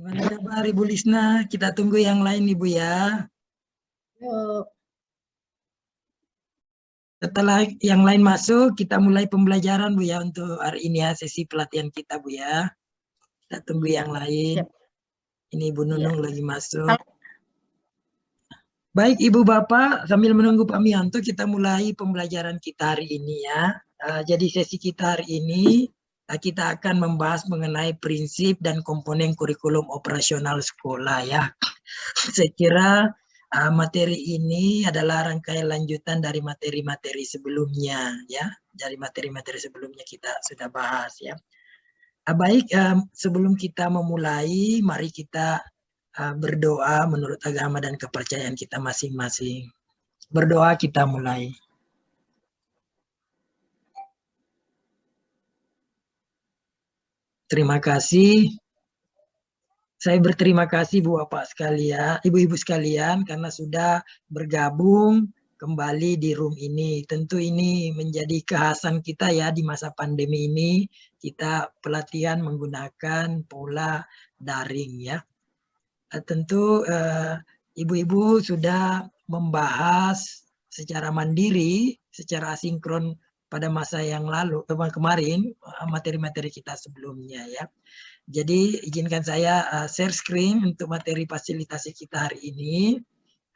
Gimana kabar Ibu Lisna? Kita tunggu yang lain Ibu ya. Yuk. Setelah yang lain masuk, kita mulai pembelajaran Bu ya untuk hari ini ya, sesi pelatihan kita Bu ya. Kita tunggu yang lain. Siap. Ini Ibu Nunung lagi masuk. Halo. Baik Ibu Bapak, sambil menunggu Pak Mianto, kita mulai pembelajaran kita hari ini ya. Jadi sesi kita hari ini, kita akan membahas mengenai prinsip dan komponen kurikulum operasional sekolah ya. Saya kira materi ini adalah rangkaian lanjutan dari materi-materi sebelumnya ya. Dari materi-materi sebelumnya kita sudah bahas ya. Baik, sebelum kita memulai, mari kita berdoa menurut agama dan kepercayaan kita masing-masing. Berdoa kita mulai. Terima kasih. Saya berterima kasih Bu Bapak sekalian, Ibu-ibu sekalian karena sudah bergabung kembali di room ini. Tentu ini menjadi kekhasan kita ya di masa pandemi ini, kita pelatihan menggunakan pola daring ya. Tentu ibu-ibu sudah membahas secara mandiri, secara asinkron pada masa yang lalu, kemarin, materi-materi kita sebelumnya ya. Jadi izinkan saya share screen untuk materi fasilitasi kita hari ini.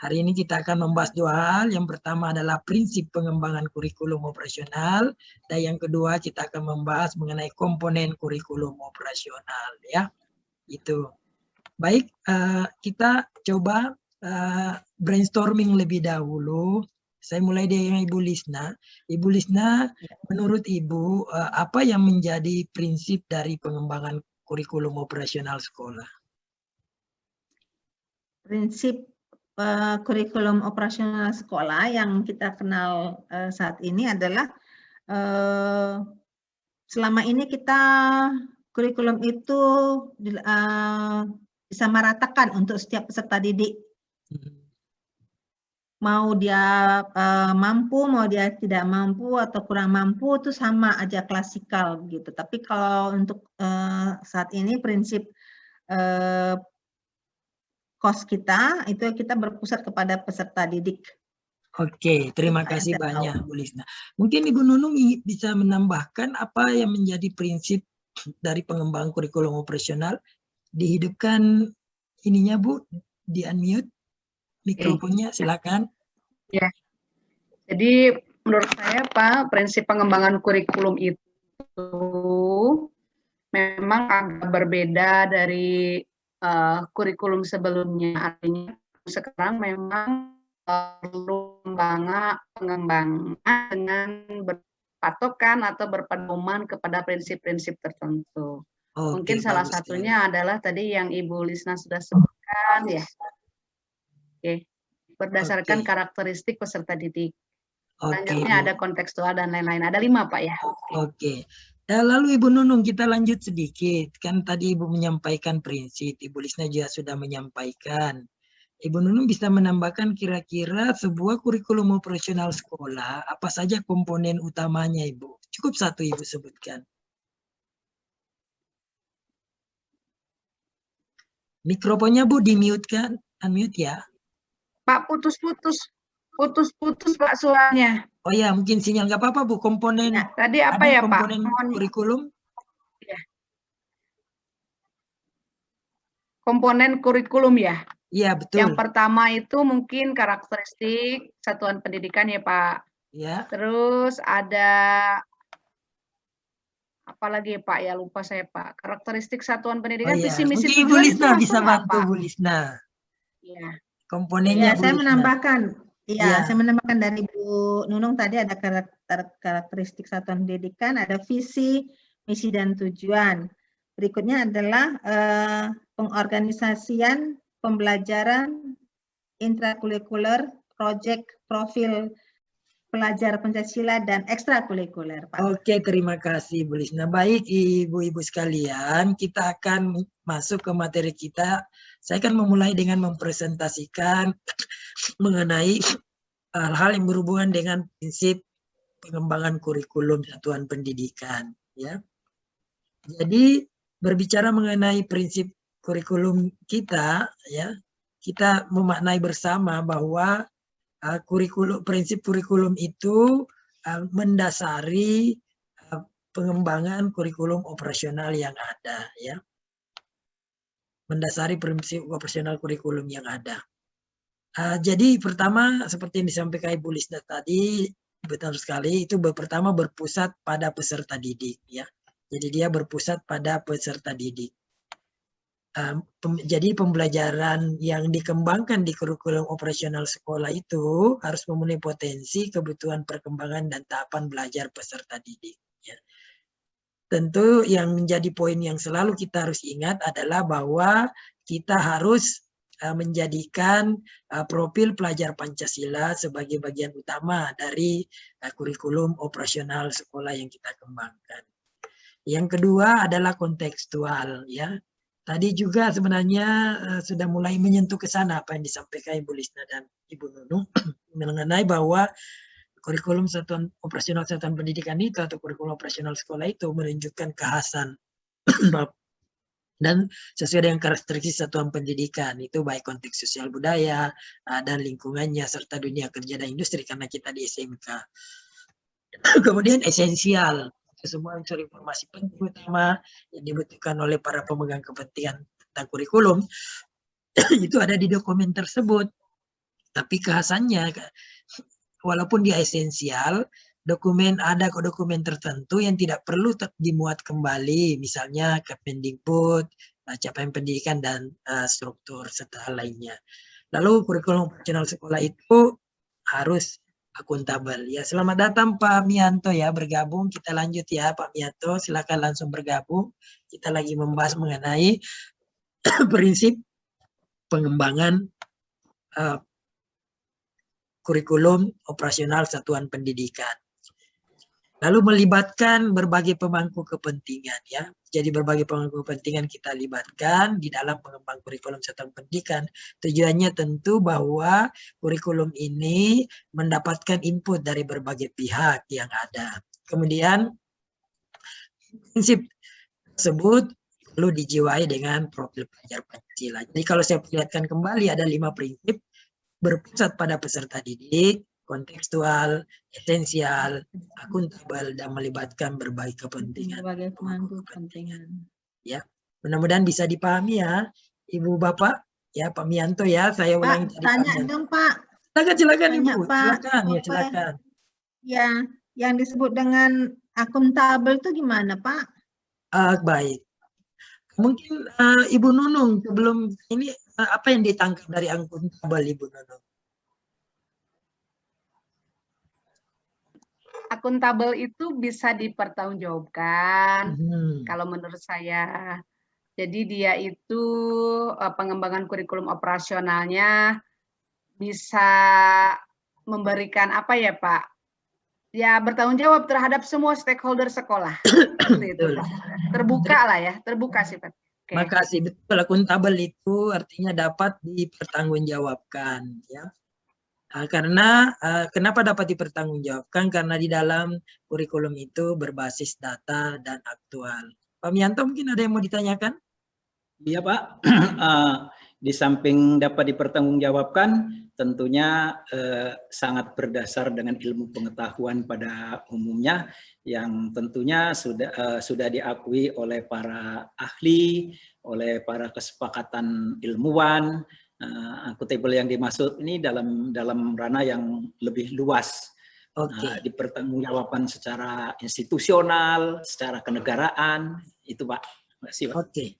Hari ini kita akan membahas dua hal. Yang pertama adalah prinsip pengembangan kurikulum operasional. Dan yang kedua kita akan membahas mengenai komponen kurikulum operasional ya. Itu. Baik, kita coba brainstorming lebih dahulu. Saya mulai dengan Ibu Lisna. Ibu Lisna, menurut Ibu, apa yang menjadi prinsip dari pengembangan kurikulum operasional sekolah? Prinsip kurikulum operasional sekolah yang kita kenal saat ini adalah selama ini kita kurikulum itu disamaratakan untuk setiap peserta didik. Mau dia mampu, mau dia tidak mampu atau kurang mampu itu sama aja klasikal gitu. Tapi kalau untuk saat ini prinsip kos kita itu kita berpusat kepada peserta didik. Oke, terima kasih banyak Bu Lisna. Mungkin Ibu Nunung bisa menambahkan apa yang menjadi prinsip dari pengembangan kurikulum operasional? Dihidupkan ininya Bu, di unmute mikrofonnya, silakan. Ya, jadi menurut saya Pak, prinsip pengembangan kurikulum itu memang agak berbeda dari kurikulum sebelumnya. Artinya sekarang memang perlu pengembangan dengan berpatokan atau berpedoman kepada prinsip-prinsip tertentu. Mungkin salah satunya adalah tadi yang Ibu Lisna sudah sebutkan ya. Oke. Berdasarkan karakteristik peserta didik. Selanjutnya ada kontekstual dan lain-lain. Ada 5 Pak ya. Oke. Lalu Ibu Nunung kita lanjut sedikit. Kan tadi Ibu menyampaikan prinsip, Ibu Lisna juga sudah menyampaikan. Ibu Nunung bisa menambahkan kira-kira sebuah kurikulum operasional sekolah, apa saja komponen utamanya Ibu? Cukup satu Ibu sebutkan. Mikrofonnya Bu di-mute kan? Unmute ya. Pak, putus-putus Pak suaranya. Oh ya, mungkin sinyal nggak apa-apa Bu. Komponen ya, tadi apa ya komponen Pak? Kurikulum? Ya. Komponen kurikulum ya. Iya betul. Yang pertama itu mungkin karakteristik satuan pendidikan ya Pak. Ya. Terus ada apalagi Pak ya, lupa saya Pak. Karakteristik satuan pendidikan, visi misi tujuan. Ibu Lisna bisa bantu Bu Lisna. Iya. Ya, Komponennya saya menambahkan. Iya, saya menambahkan dari Bu Nunung tadi ada karakteristik satuan pendidikan, ada visi, misi dan tujuan. Berikutnya adalah pengorganisasian pembelajaran intrakurikuler, proyek, profil pelajar Pancasila dan ekstrakurikuler, Pak. Oke, terima kasih Bu Lisna. Baik ibu-ibu sekalian, kita akan masuk ke materi kita. Saya akan memulai dengan mempresentasikan mengenai hal-hal yang berhubungan dengan prinsip pengembangan kurikulum satuan pendidikan. Ya. Jadi berbicara mengenai prinsip kurikulum kita, ya, kita memaknai bersama bahwa prinsip kurikulum itu mendasari pengembangan kurikulum operasional yang ada, ya. Mendasari prinsip operasional kurikulum yang ada. Jadi pertama seperti yang disampaikan Ibu Lisna tadi, betul sekali, itu pertama berpusat pada peserta didik, ya. Jadi dia berpusat pada peserta didik. Jadi pembelajaran yang dikembangkan di kurikulum operasional sekolah itu harus memenuhi potensi, kebutuhan perkembangan dan tahapan belajar peserta didik, ya. Tentu yang menjadi poin yang selalu kita harus ingat adalah bahwa kita harus menjadikan profil pelajar Pancasila sebagai bagian utama dari kurikulum operasional sekolah yang kita kembangkan. Yang kedua adalah kontekstual, ya. Tadi juga sebenarnya sudah mulai menyentuh ke sana apa yang disampaikan Ibu Lisna dan Ibu Nunung mengenai bahwa kurikulum satuan operasional satuan pendidikan itu atau kurikulum operasional sekolah itu menunjukkan kekhasan dan sesuai dengan karakteristik satuan pendidikan itu baik konteks sosial budaya dan lingkungannya serta dunia kerja dan industri karena kita di SMK. Kemudian esensial, semua unsur informasi penting utama yang dibutuhkan oleh para pemegang kepentingan tentang kurikulum itu ada di dokumen tersebut. Tapi kekhasannya, walaupun dia esensial, ada dokumen tertentu yang tidak perlu dimuat kembali, misalnya Kemendikbud, capaian pendidikan dan struktur serta lainnya. Lalu kurikulum operasional sekolah itu harus akuntabel. Ya, selamat datang Pak Mianto ya, bergabung. Kita lanjut ya Pak Mianto, silakan langsung bergabung. Kita lagi membahas mengenai prinsip pengembangan kurikulum operasional satuan pendidikan. Lalu melibatkan berbagai pemangku kepentingan, ya. Jadi berbagai pemangku kepentingan kita libatkan di dalam pengembang kurikulum satuan pendidikan. Tujuannya tentu bahwa kurikulum ini mendapatkan input dari berbagai pihak yang ada. Kemudian prinsip tersebut perlu dijiwai dengan profil pelajar Pancasila. Jadi kalau saya perlihatkan kembali ada 5 prinsip berpusat pada peserta didik, kontekstual, esensial, akuntabel, dan melibatkan berbagai kepentingan. Berbagai pemangku kepentingan. Ya, mudah-mudahan bisa dipahami ya, Ibu Bapak, ya Pak Mianto ya. Saya ulangi Pak, tanya dong Pak. Silakan tanya, Ibu, Pak. silakan ya silakan. Ya, yang disebut dengan akuntabel itu gimana Pak? Baik. Mungkin Ibu Nunung sebelum ini apa yang ditangkap dari akuntabel Ibu Nunung? Akuntabel itu bisa dipertanggungjawabkan kalau menurut saya. Jadi dia itu pengembangan kurikulum operasionalnya bisa memberikan apa ya Pak? Ya bertanggung jawab terhadap semua stakeholder sekolah. Seperti itu Pak. Terbuka lah ya, terbuka sih Pak. Okay. Makasih, betul, akuntabel itu artinya dapat dipertanggungjawabkan ya. Karena kenapa dapat dipertanggungjawabkan? Karena di dalam kurikulum itu berbasis data dan aktual. Pak Mianto mungkin ada yang mau ditanyakan? Iya Pak, di samping dapat dipertanggungjawabkan, tentunya sangat berdasar dengan ilmu pengetahuan pada umumnya, yang tentunya sudah diakui oleh para ahli, oleh para kesepakatan ilmuwan. Akuntabel yang dimaksud ini dalam ranah yang lebih luas. Dipertanggungjawabkan secara institusional, secara kenegaraan, itu Pak. Terima kasih Pak. Oke.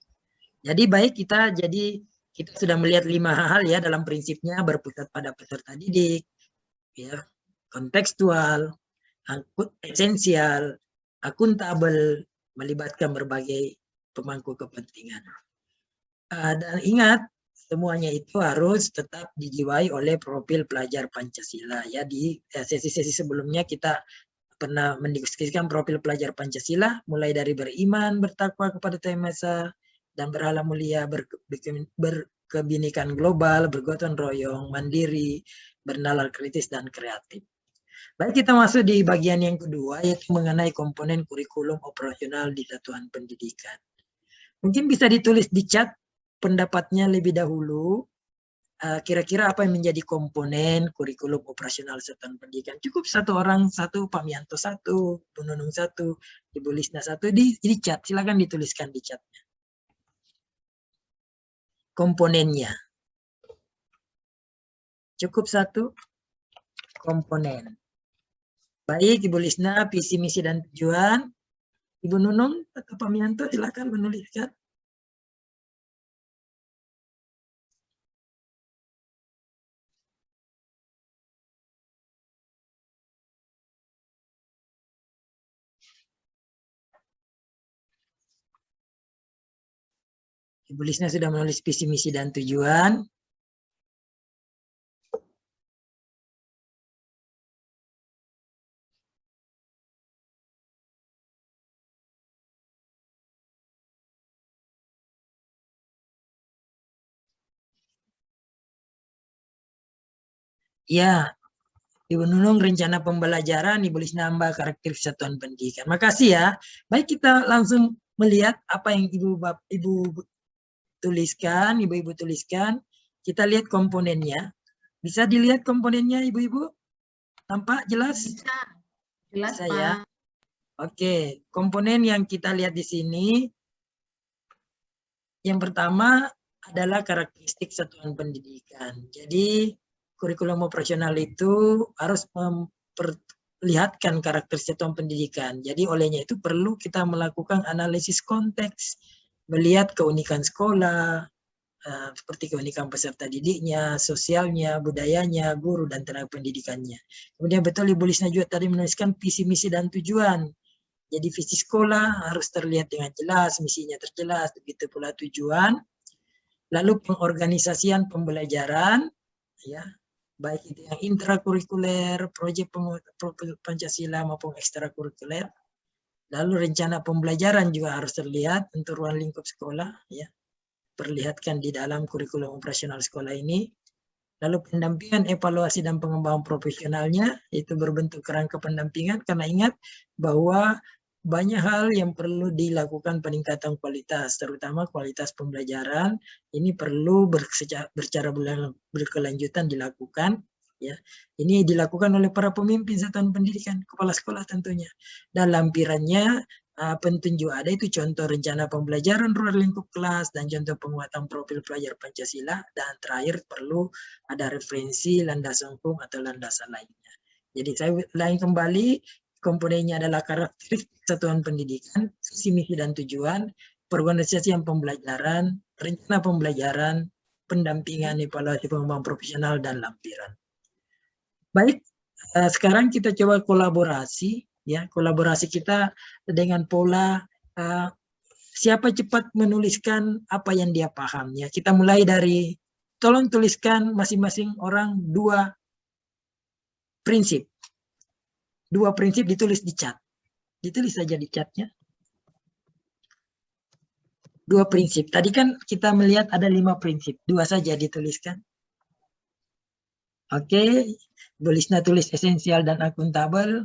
Jadi baik, kita sudah melihat 5 hal ya dalam prinsipnya, berpusat pada peserta didik, ya, kontekstual, esensial, akuntabel, melibatkan berbagai pemangku kepentingan. Dan ingat, semuanya itu harus tetap dijiwai oleh profil pelajar Pancasila. Ya, di sesi-sesi sebelumnya kita pernah mendiskusikan profil pelajar Pancasila, mulai dari beriman, bertakwa kepada Tuhan Maha Esa, dan berhala mulia, berkebinekaan global, bergotong royong, mandiri, bernalar kritis dan kreatif. Baik, kita masuk di bagian yang kedua, yaitu mengenai komponen kurikulum operasional di satuan pendidikan. Mungkin bisa ditulis di chat pendapatnya lebih dahulu. Kira-kira apa yang menjadi komponen kurikulum operasional satuan pendidikan. Cukup satu orang satu, Pak Mianto satu, Bu Nunung satu, Ibu Lisna satu, di chat. Silakan dituliskan di chatnya. Komponennya. Cukup satu komponen. Baik, Ibu Lisna, visi, misi, dan tujuan. Ibu Nunung atau Pak Mianto, silakan menuliskan. Ibu Lisna sudah menulis visi, misi, dan tujuan. Ya, Ibu Nunung rencana pembelajaran, Ibu Lisna nambah karakter satuan pendidikan. Makasih ya. Baik, kita langsung melihat apa yang Ibu tuliskan, Ibu-ibu tuliskan. Kita lihat komponennya. Bisa dilihat komponennya, Ibu-ibu? Tampak jelas? Bisa. Jelas, Bisa Pak. ya. Oke, komponen yang kita lihat di sini. Yang pertama adalah karakteristik satuan pendidikan. Jadi kurikulum operasional itu harus memperlihatkan karakter satuan pendidikan. Jadi olehnya itu perlu kita melakukan analisis konteks, melihat keunikan sekolah, seperti keunikan peserta didiknya, sosialnya, budayanya, guru, dan tenaga pendidikannya. Kemudian betul Ibu Lisna juga tadi menuliskan visi, misi, dan tujuan. Jadi visi sekolah harus terlihat dengan jelas, misinya terjelas, begitu pula tujuan. Lalu pengorganisasian pembelajaran, ya, baik itu yang intrakurikuler, proyek Pancasila maupun ekstrakurikuler. Lalu rencana pembelajaran juga harus terlihat untuk ruang lingkup sekolah, ya, perlihatkan di dalam kurikulum operasional sekolah ini. Lalu pendampingan, evaluasi, dan pengembangan profesionalnya itu berbentuk kerangka pendampingan, karena ingat bahwa banyak hal yang perlu dilakukan peningkatan kualitas, terutama kualitas pembelajaran. Ini perlu bersecara berkelanjutan dilakukan. Ya, ini dilakukan oleh para pemimpin satuan pendidikan, kepala sekolah tentunya. Dan lampirannya pentunjuk ada itu contoh rencana pembelajaran ruang lingkup kelas dan contoh penguatan profil pelajar Pancasila, dan terakhir perlu ada referensi landasan hukum atau landasan lainnya. Jadi saya ulangi kembali, komponennya adalah karakteristik satuan pendidikan, visi, misi, dan tujuan, perorganisasian pembelajaran, rencana pembelajaran, pendampingan, evaluasi, pengembangan profesional, dan lampiran. Baik, sekarang kita coba kolaborasi. Ya, kolaborasi kita dengan pola siapa cepat menuliskan apa yang dia paham. Ya, kita mulai dari, tolong tuliskan masing-masing orang 2 prinsip. 2 prinsip ditulis di chat. Ditulis saja di chatnya. 2 prinsip. Tadi kan kita melihat ada 5 prinsip. 2 saja dituliskan. Oke, Bu Lisna tulis esensial dan akuntabel.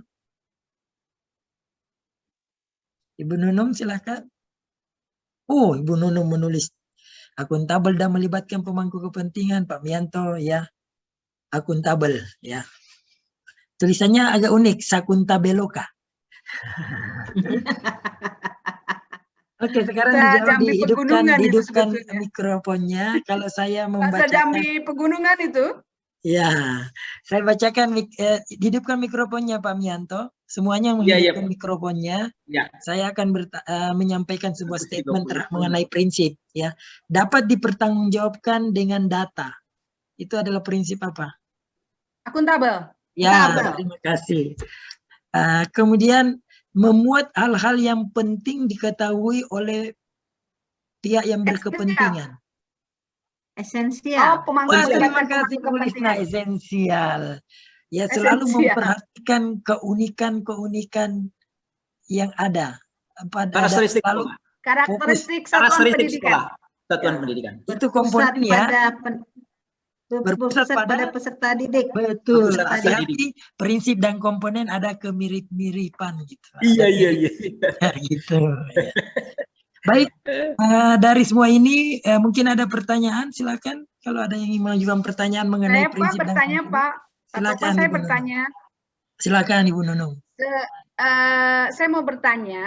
Ibu Nunung silakan. Oh, Ibu Nunung menulis akuntabel dan melibatkan pemangku kepentingan, Pak Mianto, ya. Akuntabel, ya. Tulisannya agak unik, sakuntabeloka. Oke, sekarang dijawab, dihidupkan mikrofonnya. Kalau saya membacakan Jambi Pegunungan itu. Ya, saya bacakan, hidupkan mikrofonnya Pak Mianto. Semuanya menghidupkan mikrofonnya. Ya. Saya akan menyampaikan sebuah statement mengenai prinsip. Ya, dapat dipertanggungjawabkan dengan data. Itu adalah prinsip apa? Akuntabel. Ya, terima kasih. Kemudian memuat hal-hal yang penting diketahui oleh pihak yang berkepentingan. Esensial. Terima kasih Bu Lisna, esensial. Ya, selalu memperhatikan keunikan-keunikan yang ada. Karakteristik sekolah. Satuan pendidikan. Itu komponennya. Berpusat pada peserta didik. Betul. Hati-hati, prinsip dan komponen ada kemirip-miripan gitu. Iya. Gitu. Ya. Baik, dari semua ini mungkin ada pertanyaan, silakan. Kalau ada yang ingin mengajukan pertanyaan mengenai Saya Pak prinsip dan bertanya komponen. Pak, atau Pak Silakan saya Ibu Nunung. bertanya. Silakan Ibu Nunung. Saya mau bertanya,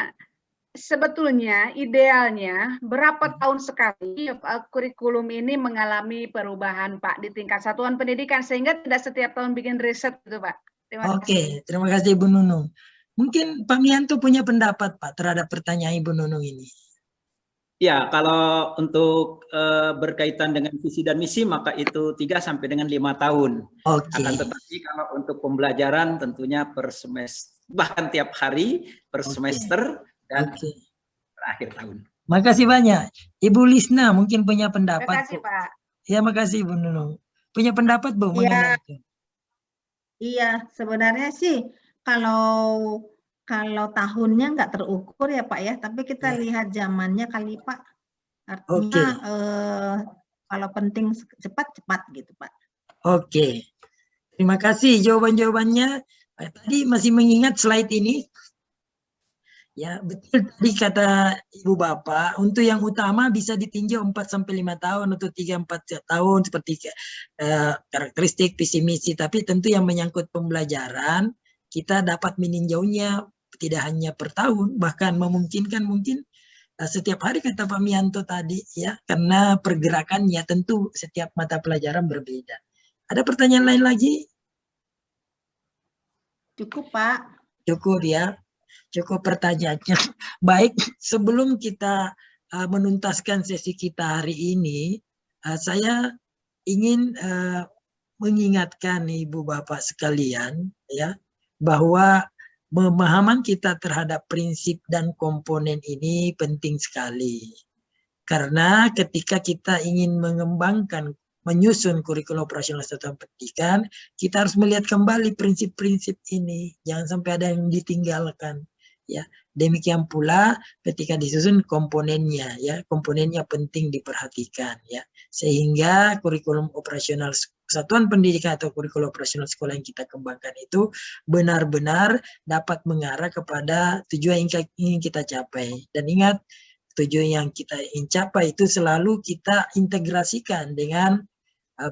sebetulnya idealnya berapa tahun sekali kurikulum ini mengalami perubahan Pak di tingkat satuan pendidikan sehingga tidak setiap tahun bikin riset gitu Pak. Terima kasih. Oke, terima kasih Ibu Nunung. Mungkin Pak Mianto punya pendapat Pak terhadap pertanyaan Ibu Nunung ini. Ya, kalau untuk berkaitan dengan visi dan misi maka itu 3 sampai dengan 5 tahun. Oke. Akan tetapi kalau untuk pembelajaran tentunya per semester, bahkan tiap hari per semester dan per akhir tahun. Makasih banyak. Ibu Lisna mungkin punya pendapat. Terima kasih Pak. Ya, makasih Ibu Nunung. Punya pendapat Bu mengenai itu? Iya, sebenarnya sih kalau tahunnya nggak terukur ya Pak ya, tapi kita lihat zamannya kali Pak. Artinya kalau penting cepat gitu Pak. Oke, terima kasih jawaban-jawabannya. Tadi masih mengingat slide ini. Ya, betul tadi kata Ibu Bapak, untuk yang utama bisa ditinjau 4-5 tahun atau 3-4 tahun seperti karakteristik visi misi, tapi tentu yang menyangkut pembelajaran kita dapat meninjaunya tidak hanya per tahun, bahkan memungkinkan mungkin setiap hari kata Pak Mianto tadi ya, karena pergerakannya tentu setiap mata pelajaran berbeda. Ada pertanyaan lain lagi? Cukup Pak. Cukup ya. Cukup pertanyaannya. Baik, sebelum kita menuntaskan sesi kita hari ini, saya ingin mengingatkan Ibu Bapak sekalian ya, bahwa pemahaman kita terhadap prinsip dan komponen ini penting sekali. Karena ketika kita ingin mengembangkan, menyusun kurikulum operasional satuan pendidikan, kita harus melihat kembali prinsip-prinsip ini. Jangan sampai ada yang ditinggalkan. Ya, demikian pula ketika disusun komponennya ya, komponennya penting diperhatikan ya, sehingga kurikulum operasional satuan pendidikan atau kurikulum operasional sekolah yang kita kembangkan itu benar-benar dapat mengarah kepada tujuan yang ingin kita capai. Dan ingat, tujuan yang kita ingin capai itu selalu kita integrasikan dengan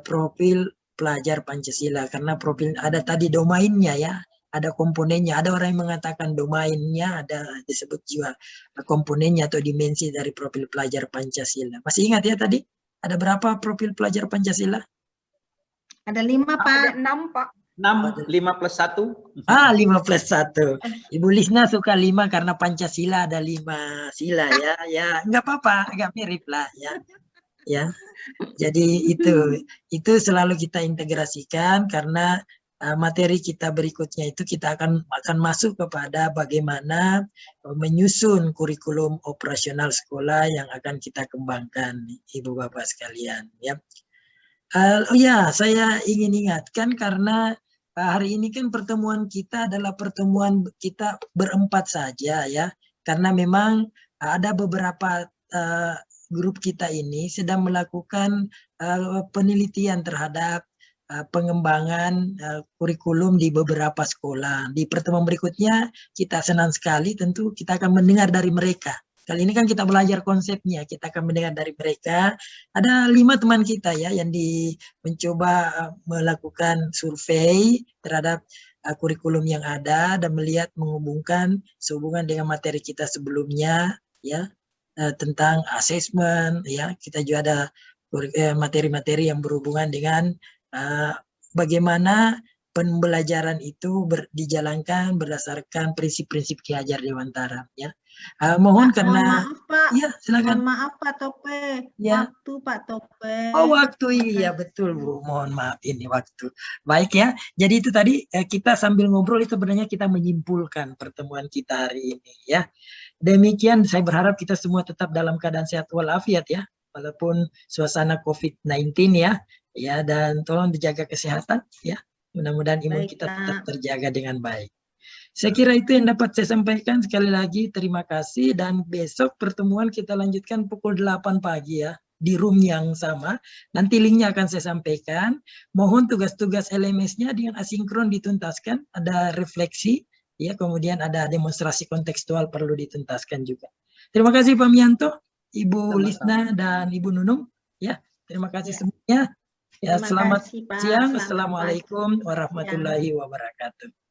profil pelajar Pancasila, karena profil ada tadi domainnya ya, ada komponennya, ada orang yang mengatakan domainnya, ada disebut juga komponennya atau dimensi dari profil pelajar Pancasila. Masih ingat ya tadi? Ada berapa profil pelajar Pancasila? Ada 5 Pak. Ada 6 Pak. 6, 5 plus 1. 5 plus 1. Ibu Lisna suka 5 karena Pancasila ada 5 sila ya. Ya, enggak apa-apa, agak mirip lah ya. Ya. Jadi itu selalu kita integrasikan karena materi kita berikutnya itu kita akan masuk kepada bagaimana menyusun kurikulum operasional sekolah yang akan kita kembangkan, Ibu Bapak sekalian ya. Ya, saya ingin ingatkan karena hari ini kan pertemuan kita adalah pertemuan kita berempat saja ya, karena memang ada beberapa grup kita ini sedang melakukan penelitian terhadap pengembangan kurikulum di beberapa sekolah. Di pertemuan berikutnya kita senang sekali tentu kita akan mendengar dari mereka. Kali ini kan kita belajar konsepnya, kita akan mendengar dari mereka. Ada 5 teman kita ya yang mencoba melakukan survei terhadap kurikulum yang ada dan melihat menghubungkan sehubungan dengan materi kita sebelumnya ya, tentang asesmen ya. Kita juga ada materi-materi yang berhubungan dengan bagaimana pembelajaran itu dijalankan berdasarkan prinsip-prinsip Ki Hajar Dewantara ya. Mohon karena maaf Pak. Ya, silakan. Mohon maaf Pak Tope. Ya. Waktu Pak Tope. Oh, waktu, iya betul Bu. Mohon maaf ini waktu. Baik ya. Jadi itu tadi kita sambil ngobrol itu sebenarnya kita menyimpulkan pertemuan kita hari ini ya. Demikian, saya berharap kita semua tetap dalam keadaan sehat walafiat ya, walaupun suasana COVID-19 ya. Ya, dan tolong dijaga kesehatan ya. Mudah-mudahan imun kita tetap terjaga dengan baik. Saya kira itu yang dapat saya sampaikan. Sekali lagi terima kasih, dan besok pertemuan kita lanjutkan pukul 8 pagi ya, di room yang sama. Nanti linknya akan saya sampaikan. Mohon tugas-tugas LMS-nya dengan asinkron dituntaskan, ada refleksi ya, kemudian ada demonstrasi kontekstual perlu dituntaskan juga. Terima kasih Pak Mianto, Ibu Sama-sama. Lisna dan Ibu Nunung. Ya, terima kasih Ya. semuanya. Ya, Terima selamat kasih, Pak. siang. Selamat Assalamualaikum warahmatullahi wabarakatuh.